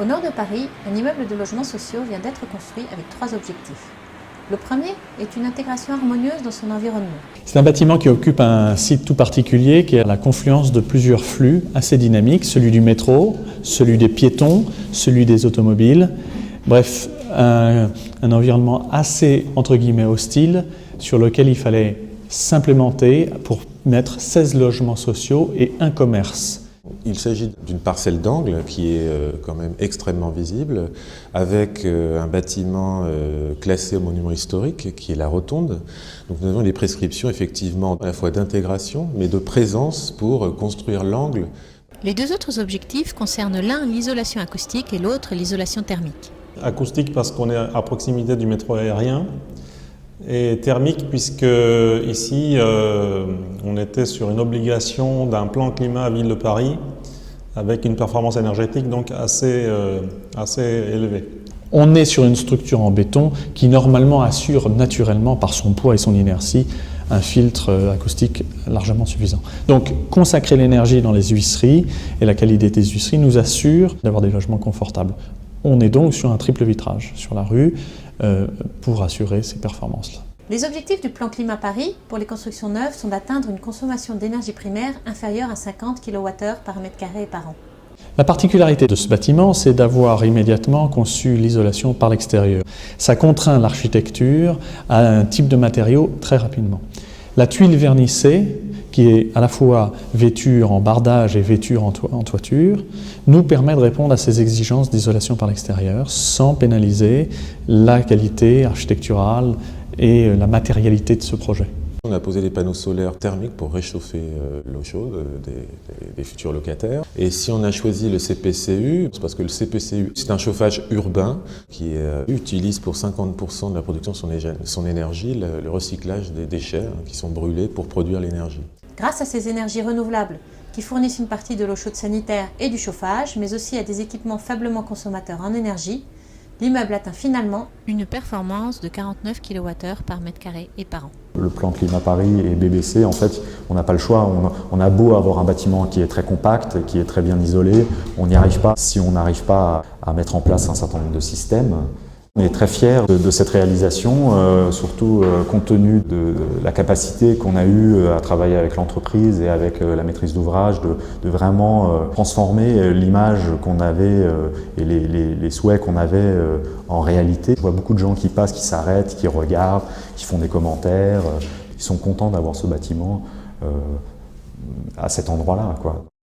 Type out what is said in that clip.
Au nord de Paris, un immeuble de logements sociaux vient d'être construit avec 3 objectifs. Le premier est une intégration harmonieuse dans son environnement. C'est un bâtiment qui occupe un site tout particulier qui est à la confluence de plusieurs flux assez dynamiques, celui du métro, celui des piétons, celui des automobiles. Bref, un environnement assez, entre guillemets, hostile sur lequel il fallait s'implémenter pour mettre 16 logements sociaux et un commerce. Il s'agit d'une parcelle d'angle qui est quand même extrêmement visible, avec un bâtiment classé au monument historique qui est la Rotonde. Donc nous avons des prescriptions effectivement à la fois d'intégration mais de présence pour construire l'angle. Les 2 autres objectifs concernent l'un l'isolation acoustique et l'autre l'isolation thermique. Acoustique parce qu'on est à proximité du métro aérien, et thermique puisque ici on était sur une obligation d'un plan climat à Ville de Paris avec une performance énergétique donc assez élevée. On est sur une structure en béton qui normalement assure naturellement par son poids et son inertie un filtre acoustique largement suffisant. Donc consacrer l'énergie dans les huisseries et la qualité des huisseries nous assure d'avoir des logements confortables. On est donc sur un triple vitrage sur la rue pour assurer ces performances-là. Les objectifs du plan Climat Paris pour les constructions neuves sont d'atteindre une consommation d'énergie primaire inférieure à 50 kWh par mètre carré et par an. La particularité de ce bâtiment, c'est d'avoir immédiatement conçu l'isolation par l'extérieur. Ça contraint l'architecture à un type de matériau très rapidement. La tuile vernissée, qui est à la fois vêture en bardage et vêture en toiture, nous permet de répondre à ces exigences d'isolation par l'extérieur sans pénaliser la qualité architecturale et la matérialité de ce projet. On a posé des panneaux solaires thermiques pour réchauffer l'eau chaude des futurs locataires. Et si on a choisi le CPCU, c'est parce que le CPCU, c'est un chauffage urbain qui utilise pour 50% de la production de son énergie le recyclage des déchets qui sont brûlés pour produire l'énergie. Grâce à ces énergies renouvelables qui fournissent une partie de l'eau chaude sanitaire et du chauffage, mais aussi à des équipements faiblement consommateurs en énergie, l'immeuble atteint finalement une performance de 49 kWh par mètre carré et par an. Le plan Climat Paris et BBC, en fait, on n'a pas le choix. On a beau avoir un bâtiment qui est très compact, qui est très bien isolé, on n'y arrive pas si on n'arrive pas à mettre en place un certain nombre de systèmes. On est très fiers de cette réalisation, surtout compte tenu de la capacité qu'on a eue à travailler avec l'entreprise et avec la maîtrise d'ouvrage, de vraiment transformer l'image qu'on avait et les souhaits qu'on avait en réalité. Je vois beaucoup de gens qui passent, qui s'arrêtent, qui regardent, qui font des commentaires. Ils sont contents d'avoir ce bâtiment à cet endroit-là, quoi.